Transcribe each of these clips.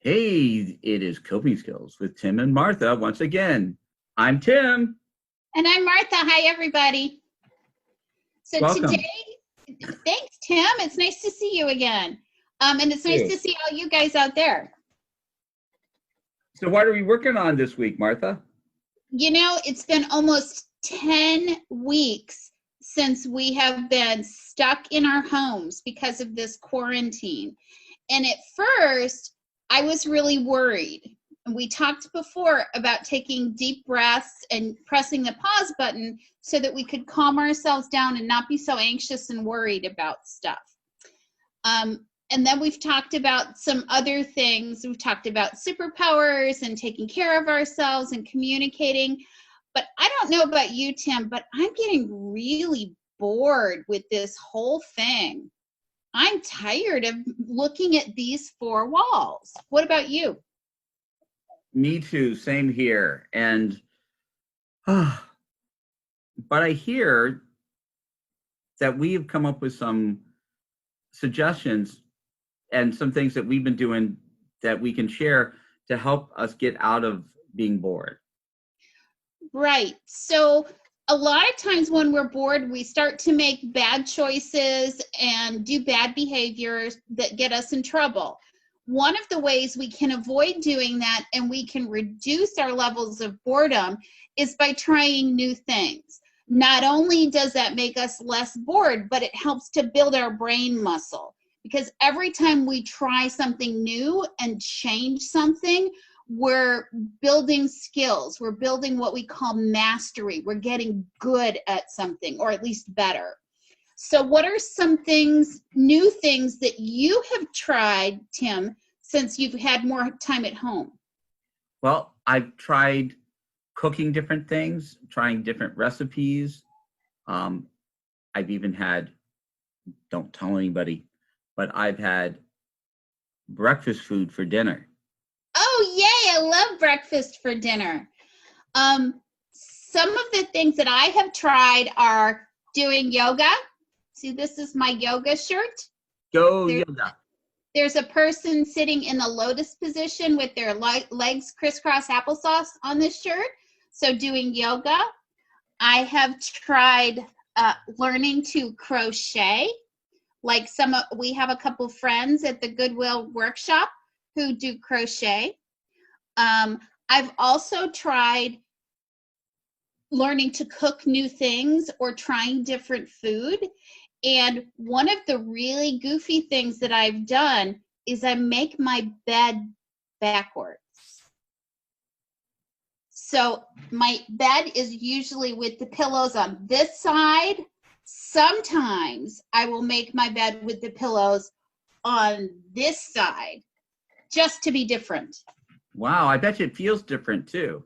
Hey, it is Coping Skills with Tim and Martha once again. I'm Tim. And I'm Martha. Hi, everybody. So Welcome. today, thanks, Tim. It's nice to see you again. And it's nice You. to see all you guys out there. So what are we working on this week, Martha? You know, it's been almost 10 weeks since we have been stuck in our homes because of this quarantine. And at first, I was really worried. We talked before about taking deep breaths and pressing the pause button so that we could calm ourselves down and not be so anxious and worried about stuff. And then we've talked about some other things. We've talked about superpowers and taking care of ourselves and communicating. But I don't know about you, Tim, but I'm getting really bored with this whole thing. I'm tired of looking at these four walls. What about you? Me too, same here. But I hear that we have come up with some suggestions and some things that we've been doing that we can share to help us get out of being bored. Right. So a lot of times when we're bored, we start to make bad choices and do bad behaviors that get us in trouble. One of the ways we can avoid doing that and we can reduce our levels of boredom is by trying new things. Not only does that make us less bored, but it helps to build our brain muscle. Because every time we try something new and change something, we're building skills. We're building what we call mastery. We're getting good at something, or at least better. So what are some things, new things that you have tried, Tim, since you've had more time at home? Well, I've tried cooking different things, trying different recipes. I've even had, don't tell anybody, but I've had breakfast food for dinner. Oh, yay, I love breakfast for dinner. Some of the things that I have tried are doing yoga. See, this is my yoga shirt. Go There, yoga. there's a person sitting in the lotus position with their legs crisscross applesauce on this shirt. So doing yoga. I have tried learning to crochet. Like we have a couple friends at the Goodwill workshop who do crochet. I've also tried learning to cook new things or trying different food. And one of the really goofy things that I've done is I make my bed backwards. So my bed is usually with the pillows on this side. Sometimes I will make my bed with the pillows on this side just to be different. Wow, I bet you it feels different too.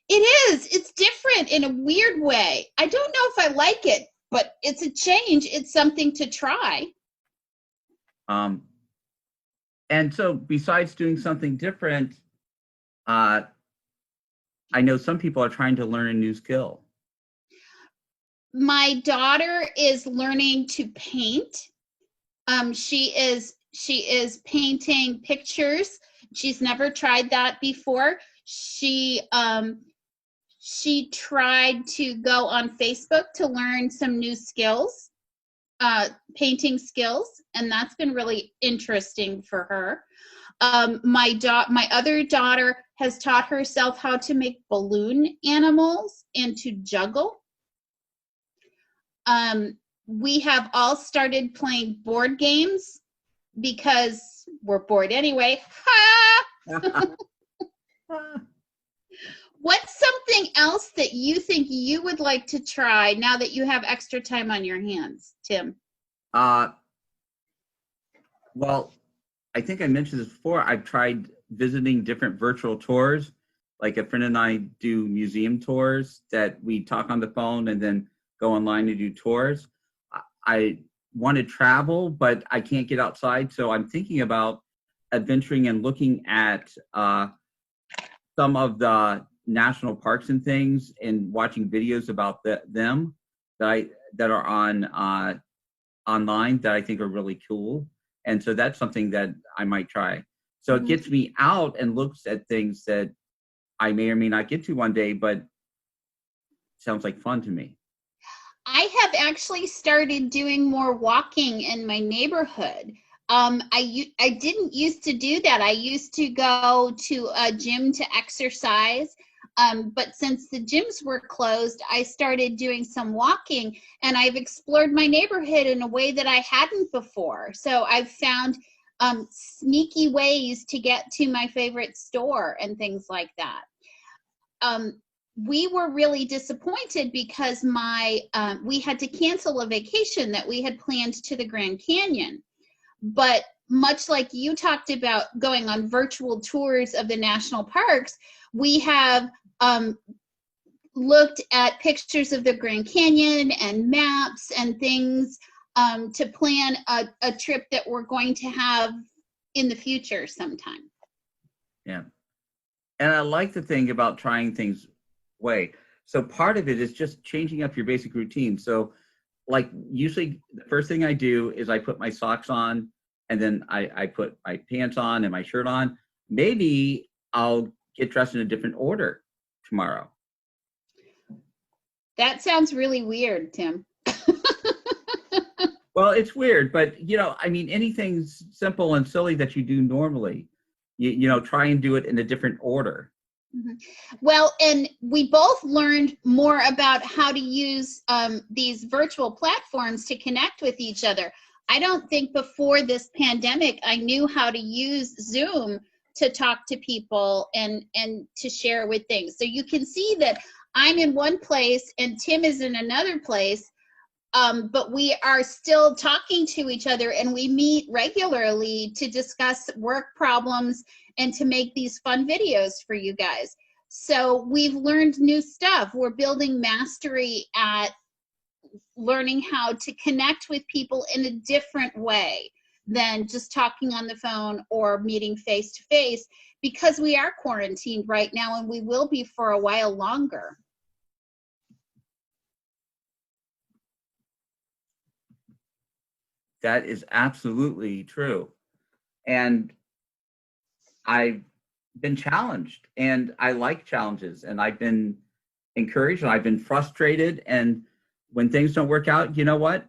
It is. It's different in a weird way. I don't know if I like it, but it's a change. It's something to try. And so besides doing something different, I know some people are trying to learn a new skill. My daughter is learning to paint. She is painting pictures. She's never tried that before. She tried to go on Facebook to learn some new skills, painting skills, and that's been really interesting for her. My other daughter has taught herself how to make balloon animals and to juggle. We have all started playing board games because we're bored anyway. What's something else that you think you would like to try now that you have extra time on your hands, Tim? Well, I think I mentioned this before. I've tried visiting different virtual tours. Like a friend and I do museum tours that we talk on the phone and then go online and do tours. I want to travel, but I can't get outside. So I'm thinking about adventuring and looking at some of the national parks and things and watching videos about them that are on online that I think are really cool. And so that's something that I might try. So it gets me out and looks at things that I may or may not get to one day, but sounds like fun to me. I have actually started doing more walking in my neighborhood. I didn't used to do that. I used to go to a gym to exercise, but since the gyms were closed, I started doing some walking, and I've explored my neighborhood in a way that I hadn't before. So I've found sneaky ways to get to my favorite store and things like that. We were really disappointed because we had to cancel a vacation that we had planned to the Grand Canyon. But much like you talked about going on virtual tours of the national parks, we have looked at pictures of the Grand Canyon and maps and things to plan a trip that we're going to have in the future sometime. Yeah. And I like the thing about trying things way. So part of it is just changing up your basic routine. So like usually the first thing I do is I put my socks on, and then I put my pants on and my shirt on. Maybe I'll get dressed in a different order tomorrow. That sounds really weird, Tim. Well, it's weird, but I mean, anything simple and silly that you do normally, try and do it in a different order. Well, and we both learned more about how to use these virtual platforms to connect with each other. I don't think before this pandemic I knew how to use Zoom to talk to people and to share with things. So you can see that I'm in one place and Tim is in another place, but we are still talking to each other, and we meet regularly to discuss work problems and to make these fun videos for you guys. So we've learned new stuff. We're building mastery at learning how to connect with people in a different way than just talking on the phone or meeting face to face, because we are quarantined right now and we will be for a while longer. That is absolutely true. And I've been challenged, and I like challenges, and I've been encouraged, and I've been frustrated. And when things don't work out, you know what?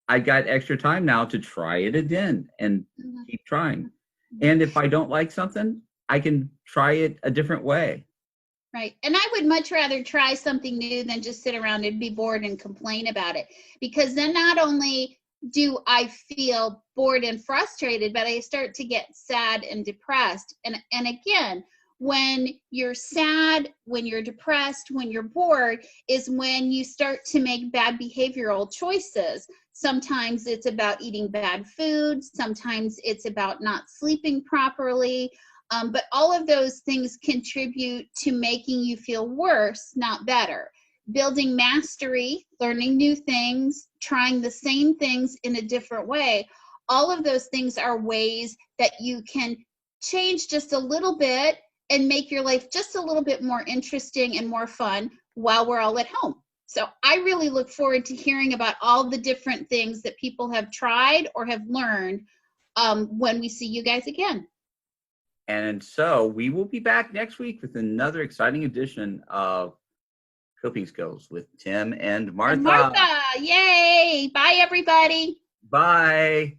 I got extra time now to try it again and keep trying. And if I don't like something, I can try it a different way. Right. And I would much rather try something new than just sit around and be bored and complain about it. Because then not only do I feel bored and frustrated, but I start to get sad and depressed. And again, when you're sad, when you're depressed, when you're bored, is when you start to make bad behavioral choices. Sometimes it's about eating bad food. Sometimes it's about not sleeping properly. But all of those things contribute to making you feel worse, not better. Building mastery, learning new things, trying the same things in a different way, all of those things are ways that you can change just a little bit and make your life just a little bit more interesting and more fun while we're all at home. So I really look forward to hearing about all the different things that people have tried or have learned when we see you guys again. And so we will be back next week with another exciting edition of Coping Skills with Tim and Martha. Yay! Bye, everybody. Bye.